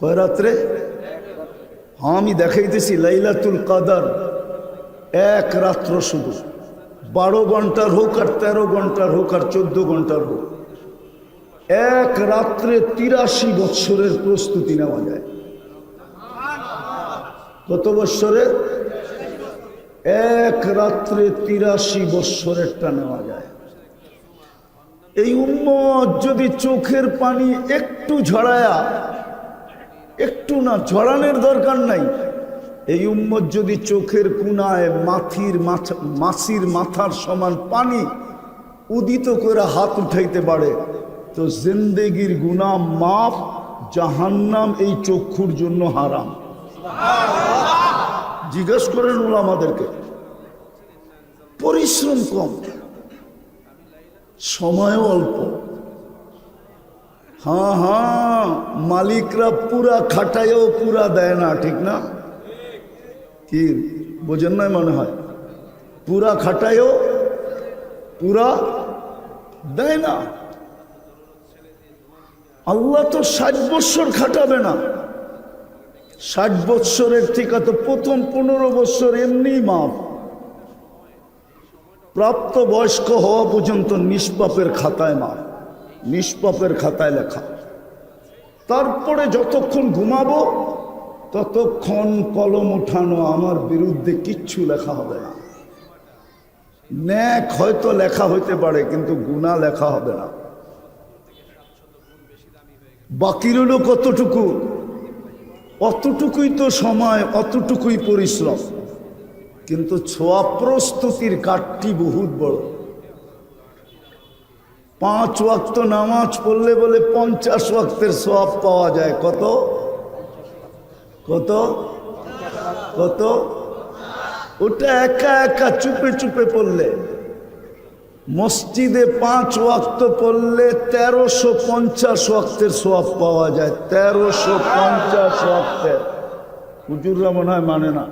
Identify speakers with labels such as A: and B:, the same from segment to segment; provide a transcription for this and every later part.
A: কয় রাত্রে? হ্যাঁ, আমি দেখাইতেছি লাইলাতুল কদর এক রাত্র, শুধু 12 ঘন্টার হোক আর 13 ঘন্টার হোক আর 14 ঘন্টার হোক, এক রাত্রে 83 বৎসরের প্রস্তুতি নেওয়া যায়। কত বৎসরের? এক রাত্রে 83 বৎসরেরটা নেওয়া যায়। এই উম্মত যদি চোখের পানি একটু ঝরায়া, একটু না, ঝরানোর দরকার নাই, এই উম্মত যদি চোখের কোনায় মাছির মাথার সমান পানি উদিত করে হাত উঠাইতে পারে, তো জিন্দেগির গুনাহ মাফ, জাহান্নাম এই চক্ষুর জন্য হারাম। জিজ্ঞেস করেন ওলামাদেরকে। পরিশ্রম কম, সময়ও অল্প। হ্যাঁ, মালিকরা পুরা খাটায়ও পুরা দেয় না, ঠিক না? কি বোঝেন না? মনে হয় পুরা খাটায়ও পুরা দেয় না। আল্লাহ তো 60 বৎসর খাটাবে না। 60 বৎসরের থেকে তো প্রথম 15 বৎসর এমনি মাপ। প্রাপ্ত বয়স্ক হওয়া পর্যন্ত নিষ্পাপের খাতায় মাপ, নিষ্পাপের খাতায় লেখা। তারপরে যতক্ষণ ঘুমাবো ততক্ষণ কলম উঠানো, আমার বিরুদ্ধে কিচ্ছু লেখা হবে না। নেক হয়তো লেখা হইতে পারে, কিন্তু গুনাহ লেখা হবে না। বাকি রইল কতটুকু? অতটুকুই তো সময়, অতটুকুই পরিশ্রম, কিন্তু ছোঁয়া প্রস্তুতির কাঠটি বহুত বড়। 5 ওয়াক্ত নামাজ পড়লে বলে 50 ওয়াক্তের সওয়াব পাওয়া যায়। কত কত কত? ওটা একা একা চুপে চুপে পড়লে, মসজিদে 5 ওয়াক্ত পড়লে 1350 ওয়াক্তের সওয়াব পাওয়া যায়। 1350 ওয়াক্তের। হুজুররা মনে হয় মানে না।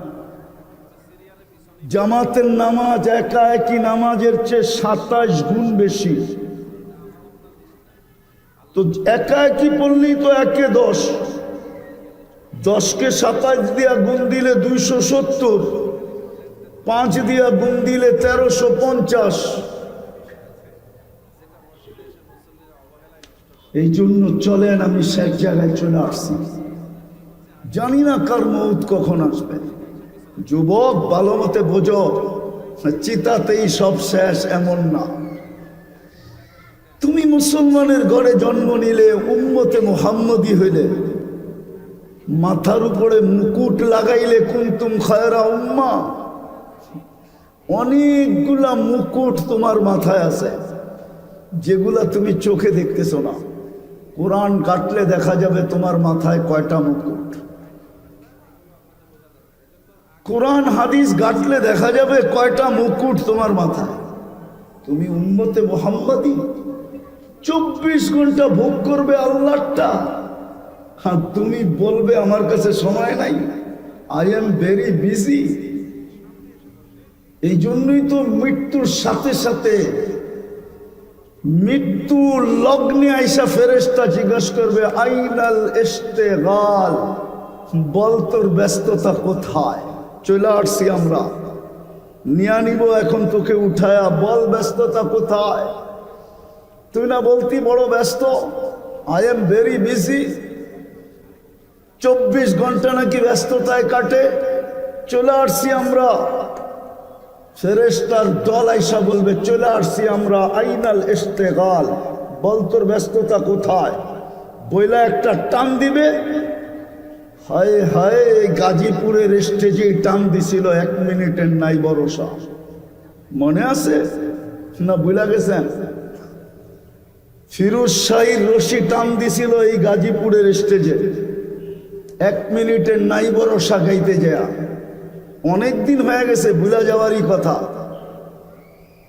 A: জামাতের নামাজ একা একই নামাজের চেয়ে 27 গুণ বেশি। তো একা একই পড়লেই তো 1 10, 10কে 27 দিয়া গুণ দিলে 270, 5 দিয়া গুণ দিলে 1350। এই জন্য চলেন, আমি শেষ জায়গায় চলে আসছি। জানি না কার মৌত কখন আসবে। যুবক, ভালো মতে বোঝো, চিতাতেই সব শেষ এমন না। তুমি মুসলমানের ঘরে জন্ম নিলে, উম্মতে মুহাম্মদী হইলে, মাথার উপরে মুকুট লাগাইলে কুনতুম খায়রা উম্মা। অনেকগুলা মুকুট তোমার মাথায় আছে, যেগুলা তুমি চোখে দেখতেছো না। কোরআন কাটলে দেখা যাবে তোমার মাথায় কয়টা মুকুট। কোরআন হাদিস ঘাটলে দেখা যাবে কয়টা মুকুট তোমার মাথায়। তুমি উম্মতে মুহাম্মদী, 24 ঘন্টা ভোগ করবে আল্লাহটা। হ্যাঁ, তুমি বলবে আমার কাছে সময় নাই, আই এম ভেরি বিজি। এই জন্যই তো মৃত্যুর সাথে সাথে, মৃত্যু লগ্নে আইসা ফেরেশতা জিজ্ঞাসা করবে আইনাল ইশতিগাল, বল তোর ব্যস্ততা কোথায়? চলে আসছি আমরা, নিয়ে নিব এখন তোকে উঠায়া, বল ব্যস্ততা কোথায়? তুই না বলতি বড় ব্যস্ত, আই এম ভেরি বিজি। 24 ঘন্টা নাকি ব্যস্ততায় কাটে। চলে আসছি আমরা। ফেরেশতার দল আইসা বলবে চলে আসছি আমরা, আইনাল ইশতিগাল, বল তোর ব্যস্ততা কোথায়? বইলা একটা টান দিবে। হায় হায়, গাজীপুরের স্টেজে টান দিছিল 1 মিনিটের নাই ভরসা। মনে আছে না ভুলা গেছেন? ফিরোজ শাহীর রশি টান দিছিল এই গাজীপুরের স্টেজে, 1 মিনিটের নাই ভরসা গাইতে যায়। অনেক দিন হয়ে গেছে, ভুলা যাওয়ারই কথা।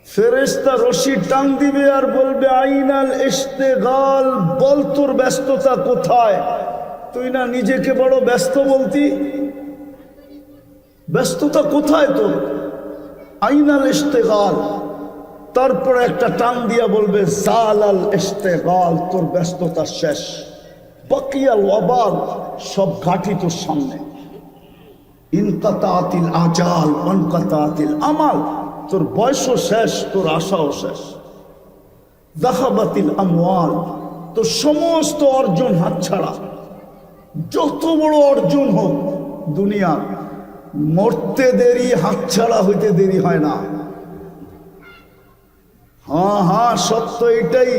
A: ফেরেশতা রশি টান দিবে আর বলবে আইনাল ইশতিগাল, বল তোর ব্যস্ততা কোথায়? তুই না নিজেকে বড় ব্যস্ত বলতি, ব্যস্ততা কোথায় তোর? আইনাল ইশতিগাল। তারপরে একটা টান দিয়া বলবে জালাল ইশতিগাল, তোর ব্যস্ততা শেষ। বাকিয়াল ওয়াবাল, সব ঘাটি তোর সামনে। ইনকাতাতিল আজাল ওয়ানকাতাতিল আমাল, তোর বয়সও শেষ, তোর আশাও শেষ। যাহাবাতিল আমওয়াল, তোর সমস্ত অর্জন হাতছাড়া। যত বড় অর্জন হোক দুনিয়া, মরতে দেরি, হাতছাড়া হইতে দেরি হয় না। হ্যাঁ হ্যাঁ, সত্য এটাই।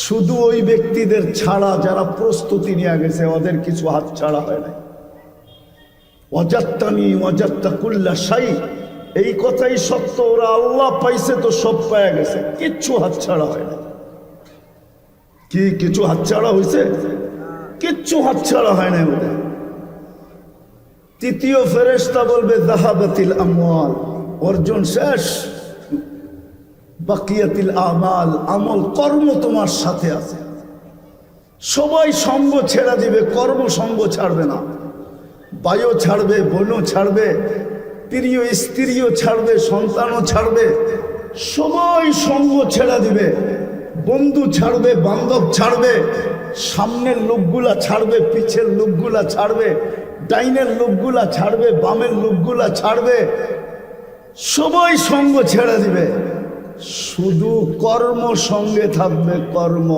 A: শুধু ওই ব্যক্তিদের ছাড়া যারা প্রস্তুতি নিয়ে গেছে, ওদের কিছু হাতছাড়া হয় না। ওয়াজাত্তানি ওয়াজাত্তা কুল্লা শাই, এই কথাই সত্য। ওরা আল্লাহ পাইছে তো সব পায়া গেছে, কিচ্ছু হাতছাড়া হয় না। কি কিছু হাতছাড়া হয়েছে? কিচ্ছু হাতছাড়া হয় না ওদের। তৃতীয় ফেরেশতা বলবে যাহাবাতিল আমওয়াল, অর্জন শেষ। বাকিয়াতিল আমাল, আমল কর্ম তোমার সাথে আছে। সবাই সঙ্গ ছেড়ে দিবে, কর্ম সঙ্গ ছাড়বে না। ভাইও ছাড়বে, বোনও ছাড়বে, প্রিয় স্ত্রীও ছাড়বে, সন্তানও ছাড়বে। সবাই সঙ্গ ছেড়ে দিবে। বন্ধু ছাড়বে, বান্ধব ছাড়বে, সামনের লোকগুলা ছাড়বে, পিছের লোকগুলা ছাড়বে, ডাইনের লোকগুলা ছাড়বে, বামের লোকগুলা ছাড়বে। সবাই সঙ্গ ছেড়ে দিবে, শুধু কর্ম সঙ্গে থাকবে। কর্ম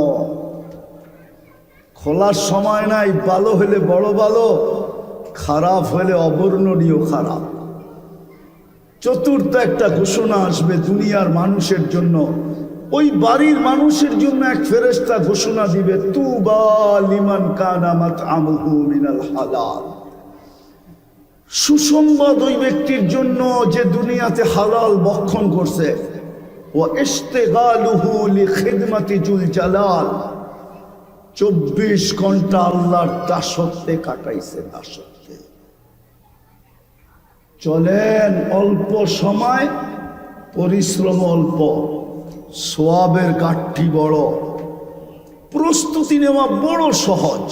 A: খোলার সময় নাই। ভালো হলে বড় ভালো, খারাপ হলে অবর্ণনীয় খারাপ। চতুর্থ একটা ঘোষণা আসবে দুনিয়ার মানুষের জন্য। ওই বাড়ির মানুষের জন্য এক ফেরেশতা ঘোষণা দিবে, তুবা লিমান কানা মাতআমুহু মিনাল হালাল। সুসংবাদ ওই ব্যক্তির জন্য যে দুনিয়াতে হালাল ভক্ষণ করছে। ওয়া ইশতিগালুহু লিখিদমাতি জুল জালাল, 24 ঘন্টা আল্লাহর দাসত্বে কাটাইছে। দাসত্বে চলেন, অল্প সময়, পরিশ্রম অল্প, সওয়াবের গাঠটি বড়, প্রস্তুতি নেওয়া বড় সহজ।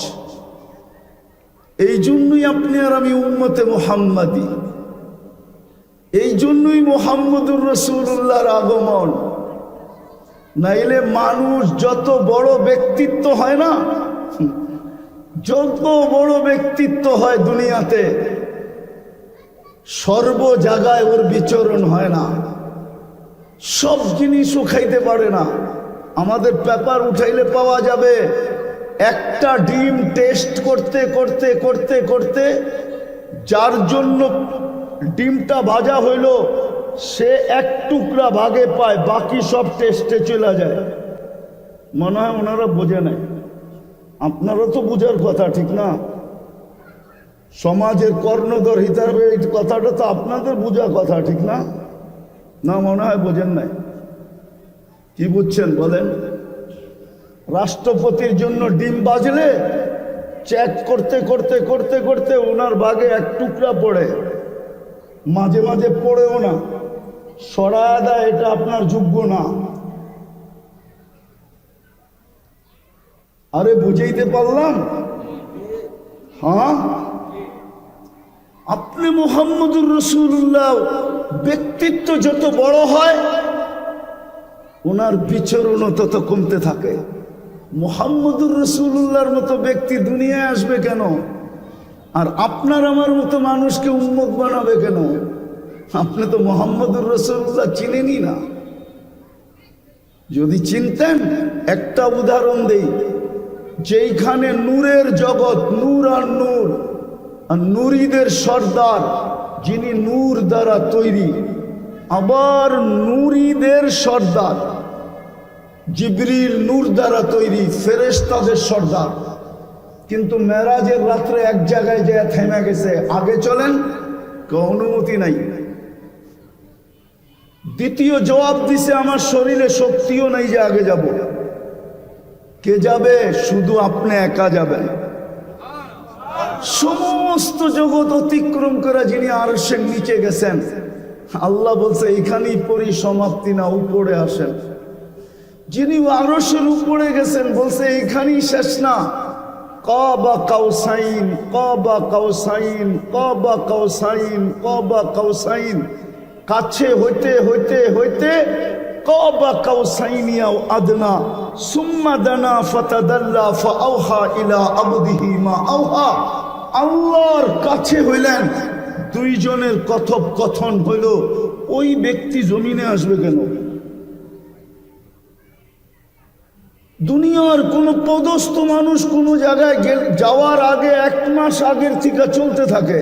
A: এই জন্যই আপনি আর আমি উম্মতে মুহাম্মাদি, এই জন্যই মুহাম্মদুর রাসূলুল্লাহর আগমন। নাইলে মানুষ যত বড় ব্যক্তিত্ব হয় না, যত বড় ব্যক্তিত্ব হয় দুনিয়াতে, সর্ব জায়গায় ওর বিচরণ হয় না। সব জিনিসও খাইতে পারে না। আমাদের পেপার উঠাইলে পাওয়া যাবে, একটা ডিম টেস্ট করতে করতে করতে করতে যার জন্য ডিমটা ভাজা হইল, সে এক টুকরা ভাগে পায়, বাকি সব টেস্টে চলে যায়। মনে হয় ওনারা বোঝে নাই। আপনারও তো বোঝার কথা, ঠিক না? সমাজের কর্ণধর হিসাবে এই কথাটা তো আপনাদের বোঝার কথা, ঠিক না? না, মনে হয় বোঝেন নাই। কি বুঝছেন বলেন? রাষ্ট্রপতির জন্য ডিম বাজলে চেক করতে করতে করতে করতে ওনার ভাগে এক টুকরা পড়ে, মাঝে মাঝে পড়েও না, সরায়া দেয়, এটা আপনার যোগ্য না। আরে বুঝাইতে পারলাম? হ্যাঁ, আপনি মুহাম্মদুর রাসূলুল্লাহ ব্যক্তিত্ব যত বড় হয়, ওনার বিচরণও তত কমতে থাকে। মুহাম্মদুর রাসূলুল্লাহর মতো ব্যক্তি দুনিয়ায় আসবে কেন? আর আপনার আমার মতো মানুষকে উম্মত বানাবে কেন? আপনি তো মুহাম্মদুর রাসূলুল্লাহ চিনেনই না। যদি চিনতেন, একটা উদাহরণ দেই, যেইখানে নূরের জগৎ, নূর আর নূর, আর নূরীদের সর্দার যিনি নূর দ্বারা তৈরি, আবার নূরীদের সর্দার জিবরিল নূর দ্বারা তৈরি, ফেরেশতাদের সর্দার। কিন্তু মেরাজের রাত্রে এক জায়গায় যায় থেমে গেছে, আগে চলেন, অনুমতি নাই। দ্বিতীয় জবাব দিছে, আমার শরীরে শক্তিও নাই যে আগে যাব। কে যাবে? শুধু আপনি একা যাবেন। সমস্ত জগৎ অতিক্রম করে যিনি আরশের নিচে গেছেন, আল্লাহ বলছে এখানেই পরিসমাপ্তি না, উপরে আসেন। যিনি আরশের উপরে গেছেন বলছে এইখানেই শেষ না, কাবা কাউসাইন, কাবা কাউসাইন, কাবা কাউসাইন, কাবা কাউসাইন, কাছে হইতে হইতে হইতে قاب قوسين أو أدنى ثم دنا فتدلى فأوحى إلى عبده ما أوحى আল্লাহর কাছে হইলেন দুইজনের কথোপকথন হইল ওই ব্যক্তি জমিনে আসবে কেন? দুনিয়ার কোন পদস্থ মানুষ কোন জায়গায় যাওয়ার আগে 1 মাস আগের থেকে চলতে থাকে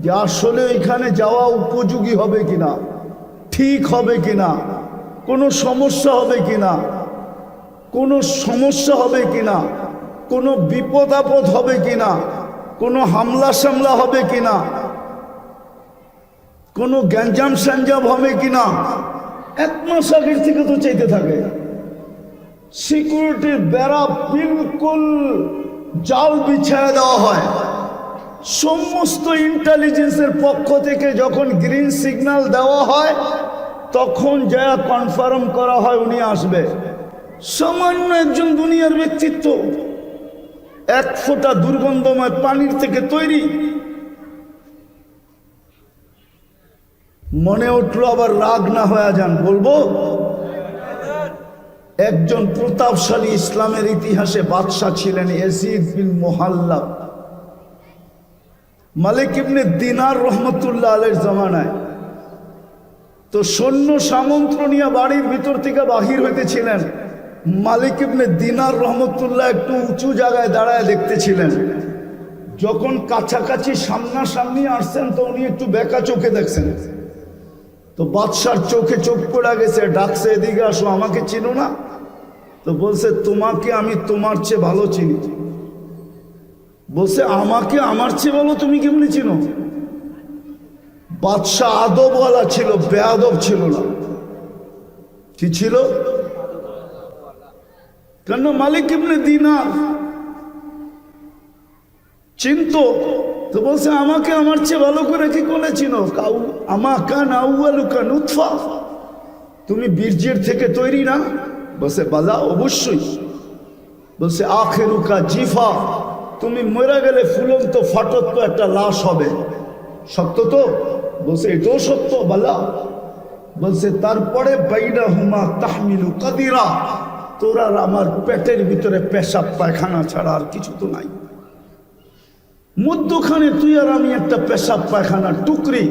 A: যে আসলে এখানে যাওয়া উপযোগী হবে কিনা, ঠিক হবে কিনা, কোনো সমস্যা হবে কিনা, কোনো সমস্যা হবে কিনা, কোনো বিপদ আপদ হবে কিনা, কোনো হামলা সামলা হবে কিনা, কোনো গ্যাঞ্জাম স্যাঞ্জাম হবে কিনা, 1 মাস আগের থেকে তো চাইতে থাকে। সিকিউরিটির বেড়া বিলকুল জাল বিছায় দেওয়া হয়। সমস্ত ইন্টেলিজেন্সের পক্ষ থেকে যখন গ্রিন সিগন্যাল দেওয়া হয় তখন যা কনফার্ম করা হয় উনি আসবে। সামান্য একজন দুনিয়ার ব্যক্তিত্ব 1 ফোঁটা দুর্গন্ধময় পানির থেকে তৈরি। মনে উঠলো আবার রাগ না হয়ে যান, বলবো একজন প্রতাপশালী ইসলামের ইতিহাসে বাদশা ছিলেন ইয়াজিদ বিন মুহাল্লাব। মালিক ইবনে দিনার রহমতুল্লাহ আলাইহির জামানায় তো সৈন্য সামন্ত নিয়ে বাড়ির ভিতর থেকে বাহির হইতেছিলেন। মালিক ইবনে দিনার রহমতুল্লাহ একটু উঁচু জায়গায় দাঁড়ায় দেখতেছিলেন। যখন কাছাকাছি সামনাসামনি আসছেন তো উনি একটু বেঁকা চোখে দেখছেন। তো বাদশার চোখে চোখ পড়ে গেছে, ডাকছে এদিকে আসো, আমাকে চিনো না? তো বলছে তোমাকে আমি তোমার চেয়ে ভালো চিনি। বলছে আমাকে আমার চেয়ে ভালো তুমি কেমনি চিনো? বাদশা আদবওয়ালা ছিল, বেয়াদব ছিল না। কি ছিল? কেন মালিক ইবনে দিনার চিনতো। তো বলছে আমাকে আমার চেয়ে ভালো করে কি করে চিনো? আমাকা নাউয়ালুকা নুতফা, তুমি বীর্যের থেকে তৈরি না? বলছে বালা অবশ্যই। বলছে আখিরুকা জিফা, তুমি মরে গেলে ফুলন্ত ফাটত একটা লাশ হবে, সত্য তো? বলছে এটাও সত্য। বালা বলছে তারপরে বাইনাহুমা তাহমিলু কাদিরা, তোর আর আমার পেটের ভিতরে পেশাব পায়খানা ছাড়া আর কিছু তো নাই। মধ্যখানে তুই আর আমি একটা পেশাব পায়খানা টুকরি,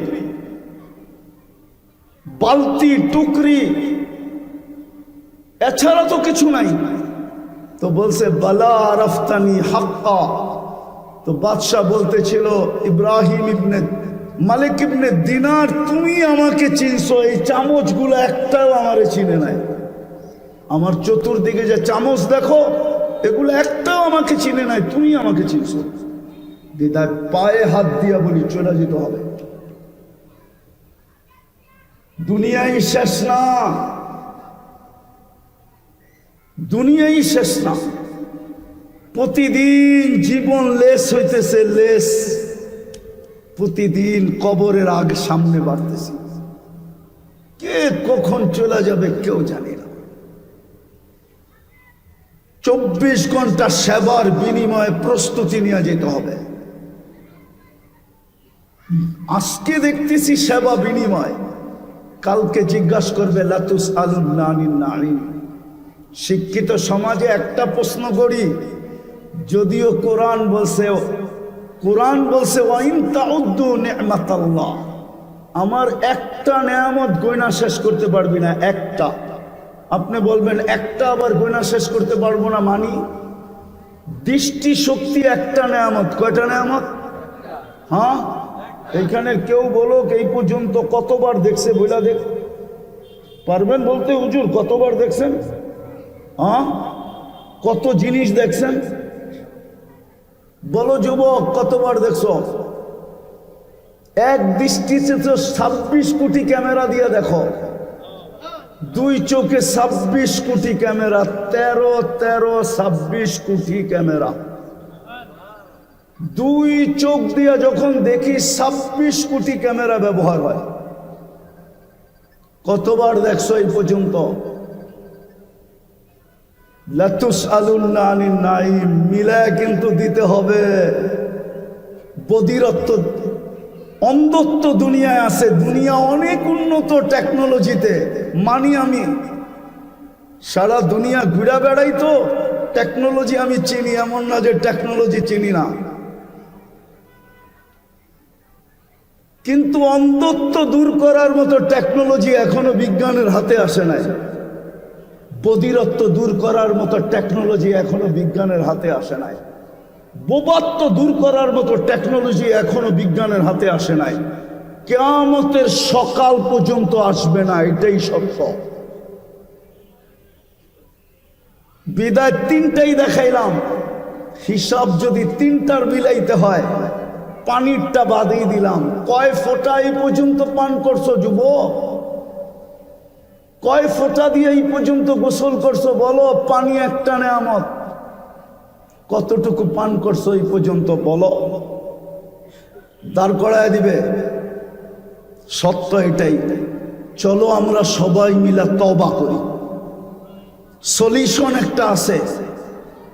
A: বালতি টুকরি, এছাড়া তো কিছু নাই। তো বলছে বালা আরাফতানি হাক্কা। তো বাদশাহ বলতেছিল ইব্রাহিম ইবনে মালিক ইবনে দিনার, তুমি আমাকে চিনছো, এই চামচগুলো একটাও আমারে চিনে নাই। আমার চতুর্দিকে যে চামচ দেখো এগুলো একটাও আমাকে চিনে নাই, তুমি আমাকে চিনছো। দিদার পায়ে হাত দিয়া বলি চলে যেতে হবে। দুনিয়াই শেষ না, দুনিয়াই শেষ না। প্রতিদিন জীবন লেস হইতেছে, লেস। প্রতিদিন কবরের আগে সামনে বাড়তেছে। কে কখন চলে যাবে কেউ জানে না। 24 ঘন্টা সেবার বিনিময়ে প্রস্তুতি নিয়ে যেতে হবে। আজকে দেখতেছি সেবা বিনিময়, কালকে জিজ্ঞাসা করবে লাতুস আলুন নানিন নারী। শিক্ষিত সমাজে একটা প্রশ্ন করি, যদিও কোরআন বলছে ওয়াইন তাউদ্দু নি'মাতাল্লাহ, আমার একটা নেয়ামত গয়না শেষ করতে পারবি না, একটা। আপনি বলবেন একটা আবার গয়না শেষ করতে পারবো না মানি? দৃষ্টি শক্তি একটা নেয়ামত। কয়টা নেয়ামত? হ্যাঁ, এইখানে কেউ বলুক এই পর্যন্ত কতবার দেখছে বইলা দেখ পারবেন বলতে? হুজুর কতবার দেখছেন? হ্যাঁ, কত জিনিস দেখছেন? বলো যুবক কতবার দেখছো? এক দৃষ্টিতে তো 26 কোটি ক্যামেরা দিয়ে দেখো, 2 চোখে 26 কোটি ক্যামেরা, 26 কোটি ক্যামেরা। 2 চোখ দিয়ে যখন দেখি 26 কোটি ক্যামেরা ব্যবহার হয়। কতবার দেখছো এই পর্যন্ত? লাতুসআলুন্না আনিন নাঈম, মিলায় কিন্তু দিতে হবে। বদিরত্ব অন্ধত্ব দুনিয়ায় আছে। দুনিয়া অনেক উন্নত টেকনোলজিতে, মানি আমি। সারা দুনিয়া ঘুরে বেড়াই তো টেকনোলজি আমি চিনি, এমন না যে টেকনোলজি চিনি না। কিন্তু অন্ধত্ব দূর করার মতো টেকনোলজি এখনো বিজ্ঞানের হাতে আসে নাই। বধিরত্ব দূর করার মতো টেকনোলজি এখনো বিজ্ঞানের হাতে আসে নাই। বোবাত্ব দূর করার মতো টেকনোলজি এখনো বিজ্ঞানের হাতে আসে নাই। কিয়ামতের সকাল পর্যন্ত আসবে না, এটাই সত্য। বিদায় তিনটাই দেখাইলাম, হিসাব যদি তিনটার মিলাইতে হয়, পানিরটা বাদই দিলাম। কয় ফোঁটা এই পর্যন্ত পান করছো যুবক? কয় ফোঁটা দিয়ে এই পর্যন্ত গোসল করছো? বলো, পানি একটা নেয়ামত। কতটুকু পান করছো এই পর্যন্ত বলো? দাঁড় করায় দিবে। সত্য এটাই। চলো আমরা সবাই মিলে তওবা করি। সলিউশন একটা আছে,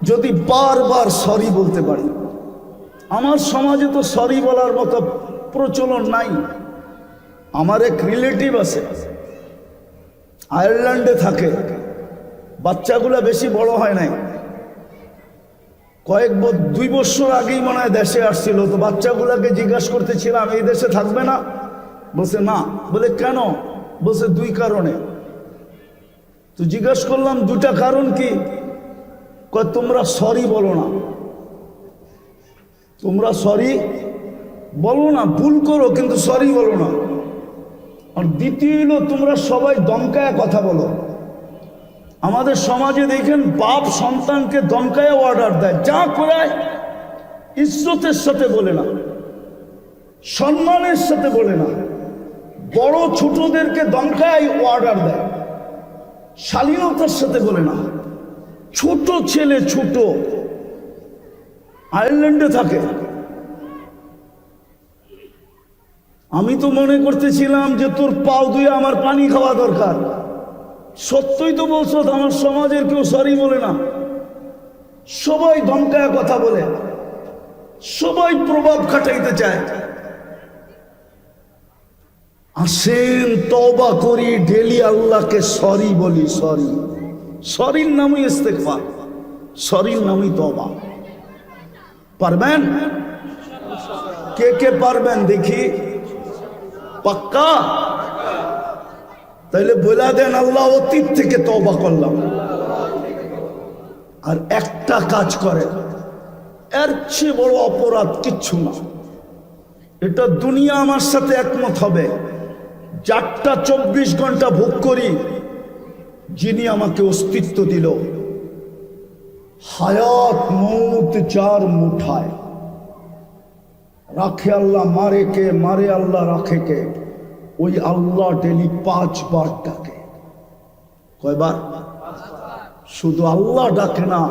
A: যদি বারবার সরি বলতে পারি। আমার সমাজে তো সরি বলার মতো প্রচলন নাই। আমার এক রিলেটিভ আছে, আয়ারল্যান্ডে থাকে। বাচ্চাগুলা বেশি বড় হয় নাই, 2 বছর আগেই মনে হয় দেশে আসছিল। তো বাচ্চাগুলাকে জিজ্ঞাসা করতেছিলাম, এই দেশে থাকবে না? বলছে না। বলে কেন? বলছে 2 কারণে। তো জিজ্ঞাসা করলাম 2টা কারণ কি? কয় তোমরা সরি বলো না। তোমরা সরি বলো না, ভুল করো কিন্তু সরি বলো না। আর দ্বিতীয় হলো, তোমরা সবাই দমকায় কথা বলো। আমাদের সমাজে দেখেন, বাপ সন্তানকে দমকায় অর্ডার দেয়, যা করায় ইজ্জতের সাথে বলে না, সম্মানের সাথে বলে না। বড় ছোটদেরকে দমকায় অর্ডার দেয়, শালীনতার সাথে বলে না। ছোট ছেলে, ছোট, আয়ারল্যান্ডে থাকে। আমি তো মনে করতেছিলাম যে তোর পাও ধুয়ে আমার পানি খাওয়া দরকার। সত্যই তো বলছো, আমার সমাজের কেউ সরি বলে না, সবাই ধমকায় কথা বলে, সবাই প্রভাব খাটাইতে চায়। আসেন তওবা করি, ডেলি আল্লাহকে সরি বলি। সরি, সরির নামই ইস্তেগফার, সরির নামই তওবা। পারবেন? কে কে পারবেন দেখি? পাক্কা? তাইলে বলে দেন, আল্লাহ অতীত থেকে তওবা করলাম। আর একটা কাজ করে, এর চেয়ে বড় অপরাধ কিচ্ছু না। এটা দুনিয়া আমার সাথে একমত হবে। 4টা 24 ঘন্টা ভোগ করি, যিনি আমাকে অস্তিত্ব দিল। হায়াত মৌত যার মুঠায়, রাখে আল্লাহ, মারে কে? মারে আল্লাহ, রাখে কে? ওই আল্লাহ ডেলি 5 বার ডাকে। কয়বার? শুধু আল্লাহ ডাকে না,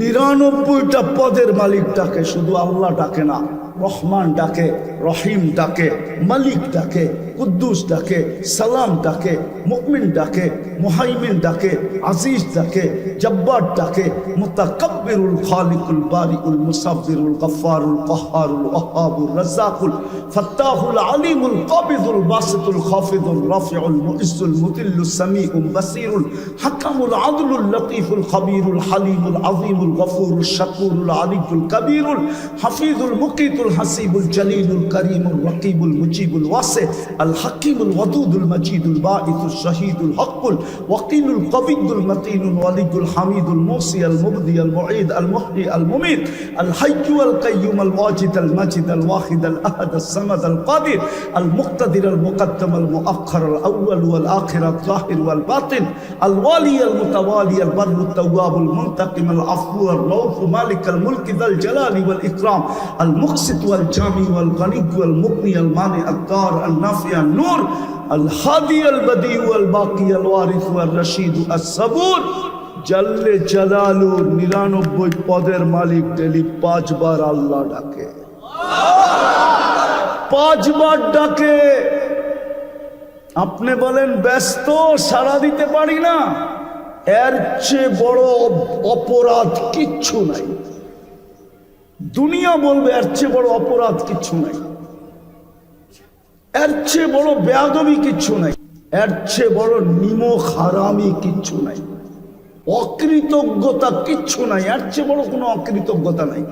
A: 99টা পদের মালিক ডাকে, শুধু আল্লাহ ডাকে না। রহমান ডাকে, রহিম ডাকে, মালিক ডাকে, কুদ্দুস ডাকে, সালাম ডাকে, মুমিন ডাকে, মুহাইমিন ডাকে, আজিজ ডাকে, জব্বার ডাকে, মুতাকাব্বিরুল খালিকুল বারিউল মুসাব্বিরুল গফফারুল কাহ্হারুল ওয়াহ্হাবুর রাজ্জাকুল ফাত্তাহুল আলিমুল কাবিদুল বাসিতুল খাফিদুর রাফিউল মুইজ্জুল মুতিল্লুস সামিউল বাসিরুল হাকামুল আদলুল লতীফুল খাবীরুল হালিমুল আযীমুল গফুরুল শাকুরুল আলিয়ুল কবীরুল হাফিজুল মুকিতুল হাসিবুল জলিলুল করিমুল রকিবুল মুজিবুল ওয়াসি আল হাকিমুল ওয়াদুদুল মজিদুল বাঈসুল শহীদুল হকুল ওয়াকিলুল কবিয়ুল মতিনুল ওয়ালিয়ুল হামিদুল মুসি আল মুবদি আল মুঈদ আল মুহয়ি আল মুমীত আল হাইয়্যু আল কাইয়্যুম আল ওয়াজিদ আল মাজিদ আল ওয়াহিদ আল আহাদ আল সামাদ আল কাদির আল মুক্তাদির আল মুকদ্দম আল মুআখ্খার আল আউয়াল ওয়াল আখির আল যাহির ওয়াল বাতিন আল ওয়ালি আল মুতাওয়ালি আল বাররু আল তাওয়াব আল মুনতাকিম আল আফু আল রউফ মালিক আল মুলক যাল জালালি ওয়াল ইকরাম আল মুকসিত ওয়াল জামি ওয়াল গনি ওয়াল মুগনি আল মানি আল দার আল নাফি আল নূর আল হাদি আল বদি ওয়াল বাকি আল ওয়ারিস ওয়াল রশিদ আস সাবুর জাল্লে জালালু 99 পদের মালিক ডেলি 5 বার আল্লাহ ডাকে, 5 বার ডাকে। আপনি বলেন ব্যস্ত, সাড়া দিতে পারি না। এর চেয়ে বড় অপরাধ কিচ্ছু নাই। দুনিয়া বলবে এর চেয়ে বড় অপরাধ কিচ্ছু নাই। এর চেয়ে বড় বেয়াদবি কিচ্ছু নাই, এর চেয়ে বড় নিমক হারামি কিচ্ছু নাই, অকৃতজ্ঞতা কিচ্ছু নাই, এর চেয়ে বড় কোনো অকৃতজ্ঞতা নাই।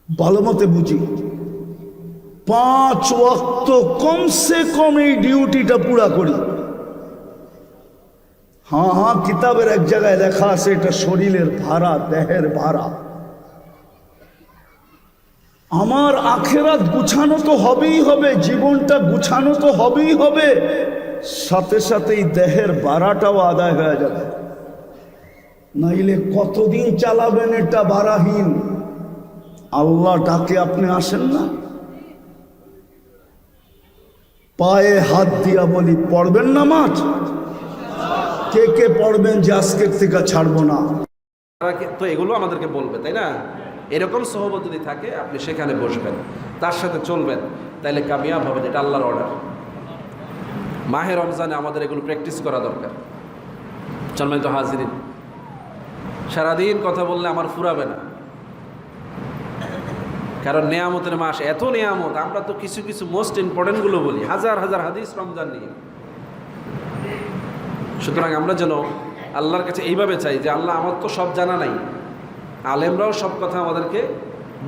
A: ভালো মতে বুঝি, 5 ওয়াক্ত কমসে কম এই ডিউটিটা পুরা করি। হ্যাঁ, কিতাবের এক জায়গায় লেখা আছে এটা শরীরের ভাড়া, দেহের ভাড়া। আমার আখেরাত গুছানো তো হবেই হবে, জীবনটা গুছানো তো হবেই হবে, সাথে সাথেই দেহের ভাড়াটাও আদায় হয়ে যাবে। নাইলে কতদিন চালাবেন এটা ভাড়াহীন? আল্লাহ ডাকে আপনি আসেন না? পায়ে হাত দিয়া বলি, পড়বেন নামাজ? কে কে পড়বেন যে আজকের থেকে ছাড়বো না?
B: তো এগুলো আমাদেরকে বলবে, তাই না? এরকম সহবত যদি থাকে আপনি সেখানে বসবেন, তার সাথে চলবেন, তাইলে কামিয়াব হবেন। এটা আল্লাহর অর্ডার। মাহে রমজানে আমাদের এগুলো প্র্যাকটিস করা দরকার। সম্মানিত হাজিরিন, সারাদিন কথা বললে আমার ফুরাবে না, কারণ নেয়ামতের মাস, এত নেয়ামত। আমরা তো কিছু কিছু মোস্ট ইম্পর্টেন্টগুলো বলি, হাজার হাজার হাদিস রমজান নিয়ে। সুতরাং আমরা যেন আল্লাহর কাছে এইভাবে চাই যে আল্লাহ, আমার তো সব জানা নাই, আলেমরাও সব কথা আমাদেরকে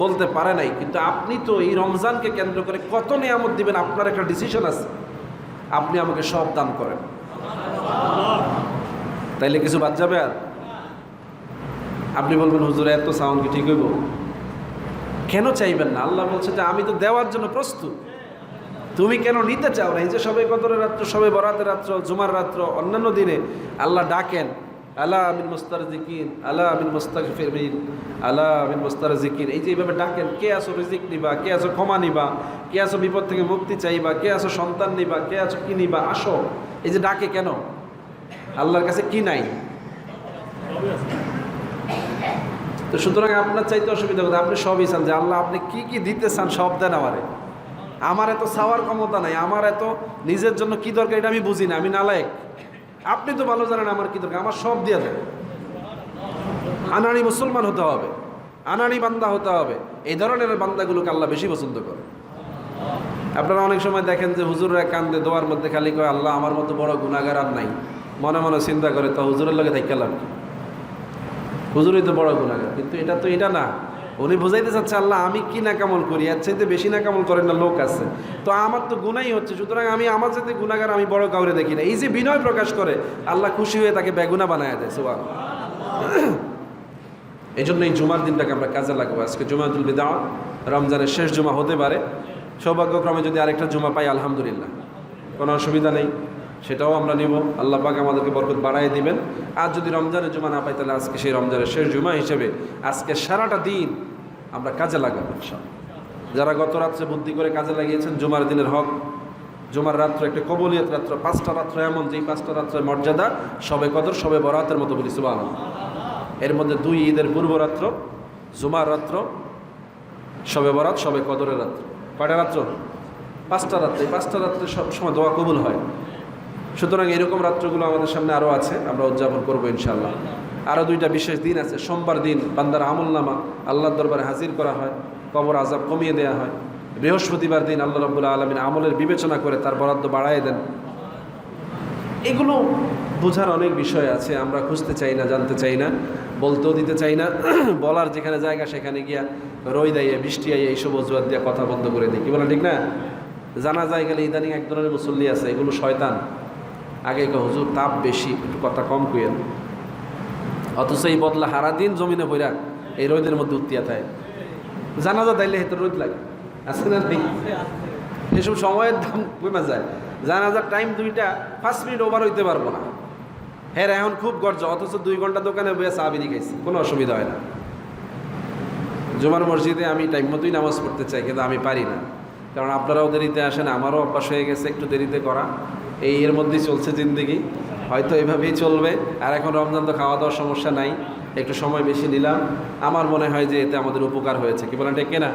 B: বলতে পারে নাই, কিন্তু আপনি তো এই রমজানকে কেন্দ্র করে কত নিয়ামত দিবেন, আপনার একটা ডিসিশন আছে, আপনি আমাকে সব দান করেন। তাইলে কিছু বাদ যাবে? আর আপনি বলবেন, হুজুর এত সাউন্ড কি ঠিক হইব? কেন চাইবেন না? আল্লাহ বলছে যে আমি তো দেওয়ার জন্য প্রস্তুত, তুমি কেন নিতে চাও না? এই যে সবে কদরের রাত্র, সবে বরাতের রাত্র, জুমার রাত্র, অন্যান্য দিনে আল্লাহ ডাকেন, আলা আমিন মুস্তারজিকিন, আলা আমিন মুস্তাগফিরিন, আলা আমিন মুস্তারজিকিন। এই যে এইভাবে ডাকেন, কে আছো রিজিক নিবা, কে আছো ক্ষমা নিবা, কে আছো বিপদ থেকে মুক্তি চাইবা, কে আছো সন্তান নিবা, কে আছো কি নিবা, আসো। এই যে ডাকে কেন? আল্লাহর কাছে কি নাই? তো সুতরাং আপনার চাইতে অসুবিধা কথা, আপনি সবই চান যে আল্লাহ আপনি কি কি দিতে চান সব দেন আমারে। আমার এত চাওয়ার ক্ষমতা নাই, আমার এত নিজের জন্য কি দরকার এটা আমি বুঝি না, আমি নালায়েক। আপনি তো ভালো জানেন আমার কি দরকার, আমার সব দিয়ে দেন। আনাড়ি মুসলমান হতে হবে, আনাড়ি বান্দা হতে হবে। এই ধরনের বান্দাগুলোকে আল্লাহ বেশি পছন্দ করে। আপনারা অনেক সময় দেখেন যে হুজুররা কান্দে দোয়ার মধ্যে খালি কয়, আল্লাহ আমার মতো বড় গুনাহগার আর নাই। মনে মনে চিন্তা করে, তো হুজুরের লগে থাকলাম, হুজুরই তো বড় গুনাহগার। কিন্তু এটা তো এটা না, উনি বুঝাইতে চাচ্ছে আল্লাহ আমি কি না কামল করি, এর চাইতে বেশি না কামল করেন না লোক আছে, তো আমার তো গুনাই হচ্ছে, সুতরাং আমি আমার চাইতে গুনাহগার আমি বড় কাউরে দেখি না। এই যে বিনয় প্রকাশ করে, আল্লাহ খুশি হয়ে তাকে বেগুনা বানায় দেয়। সুবহানাল্লাহ। এই জন্য এই জুমার দিনটাকে আমরা কাজে লাগাবো। আজকে জুমাতুল বিদা, রমজানের শেষ জুমা হতে পারে, সৌভাগ্যক্রমে যদি আরেকটা জুমা পাই আলহামদুলিল্লাহ, কোনো অসুবিধা নেই, সেটাও আমরা নিব। আল্লাহ পাক আমাদেরকে বরকত বাড়াই দিবেন। আর যদি রমজানের জুমা না পাই, তাহলে আজকে সেই রমজানের শেষ জুমা হিসেবে আজকে সারাটা দিন আমরা কাজে লাগাবো ইনশাআল্লাহ। যারা গত রাত্রে বুদ্ধি করে কাজে লাগিয়েছেন, জুমার দিনের হক, জুমার রাত্র একটা কবুলিয়ত রাত্র, 5টা রাত্র এমন যেই 5টা রাত্রের মর্যাদা সবে কদর, সবে বরাতের মতো বলি সুবহানাল্লাহ। এর মধ্যে 2 ঈদের পূর্ব রাত্র, জুমার রাত্র, সবে বরাত, সবে কদরের রাত্র। কয়টা রাত্র? 5টা রাত্র। এই 5টা রাত্রে সবসময় দোয়া কবুল হয়। সুতরাং এরকম রাত্রগুলো আমাদের সামনে আরও আছে, আমরা উদযাপন করবো ইনশাআল্লাহ। আরও 2টা বিশেষ দিন আছে। সোমবার দিন বান্দার আমলনামা আল্লাহর দরবারে হাজির করা হয়, কবর আযাব কমিয়ে দেওয়া হয়। বৃহস্পতিবার দিন আল্লাহ রাব্বুল আলামিন আমলের বিবেচনা করে তার বরাদ্দ বাড়ায় দেন। এগুলো বোঝার অনেক বিষয় আছে, আমরা খুঁজতে চাই না, জানতে চাই না, বলতেও দিতে চাই না। বলার যেখানে জায়গা সেখানে গিয়া রই দাইয়ে, বৃষ্টি আইয়ে এইসব অজুহাত দিয়ে কথা বন্ধ করে দিই। কি বলেন, ঠিক না? জানা যায় গেলে ইদানিং এক ধরনের মুসল্লি আছে, এগুলো শয়তান। আগে হুজুর তাপ বেশি, একটু কথা কম কইেন, অথচ এই বদলা হারা দিন জমিনে বইরা এই রোদের মধ্যে উত্তিয়া থাকে। জানাজা দাইলে হেতু রোদ লাগে, আছে না? এসব সময়ের দাম কমে যায়। জানাজার টাইম 2টা, 5 মিনিট ওভার হইতে পারবো না। হ্যাঁ, এখন খুব গর্জ, অথচ 2 ঘন্টা দোকানে বইয়া চা বিড়ি খাইছি, কোনো অসুবিধা হয় না। জুমার মসজিদে আমি টাইম মতোই নামাজ পড়তে চাই, কিন্তু আমি পারি না, কারণ আপনারাও দেরিতে আসেন, আমারও অভ্যাস হয়ে গেছে একটু দেরিতে করা। এর মধ্যেই চলছে জিন্দেগি, হয়তো এভাবেই চলবে। আর এখন রমজান তো খাওয়া দাওয়ার সমস্যা নাই, একটু সময় বেশি নিলাম, আমার মনে হয় যে এতে আমাদের উপকার হয়েছে। কি বলেন, ঠিক না?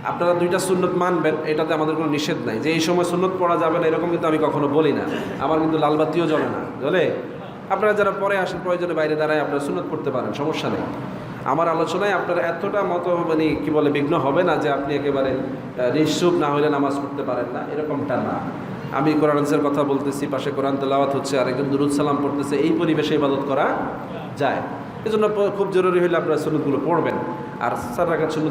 B: আপনারা 2টা সুন্নত মানবেন, এটাতে আমাদের কোনো নিষেধ নাই যে এই সময় সুন্নত পড়া যাবে না, এরকম কিন্তু আমি কখনো বলি না। আমার কিন্তু লালবাতিও জ্বলে না, জ্বলে। আপনারা যারা পরে আসেন, প্রয়োজনে বাইরে দাঁড়ায় আপনারা সুন্নত পড়তে পারেন, সমস্যা নেই। আমার আলোচনায় আপনার এতটা মতো মানে কি বলে বিঘ্ন হবে না যে আপনি একেবারে নিঃসুপ না হলে নামাজ পড়তে পারেন না, এরকমটা না। আমি কোরআন হাদিসের কথা বলতেছি, পাশে কোরআন তেলাওয়াত হচ্ছে, আরেকজন দুরূদ সালাম পড়তেছে, এই পরিবেশে ইবাদত করা যায়। এজন্য খুব জরুরি হলে আপনারা সুন্নতগুলো পড়বেন। আর 4 রাকাত সুন্নত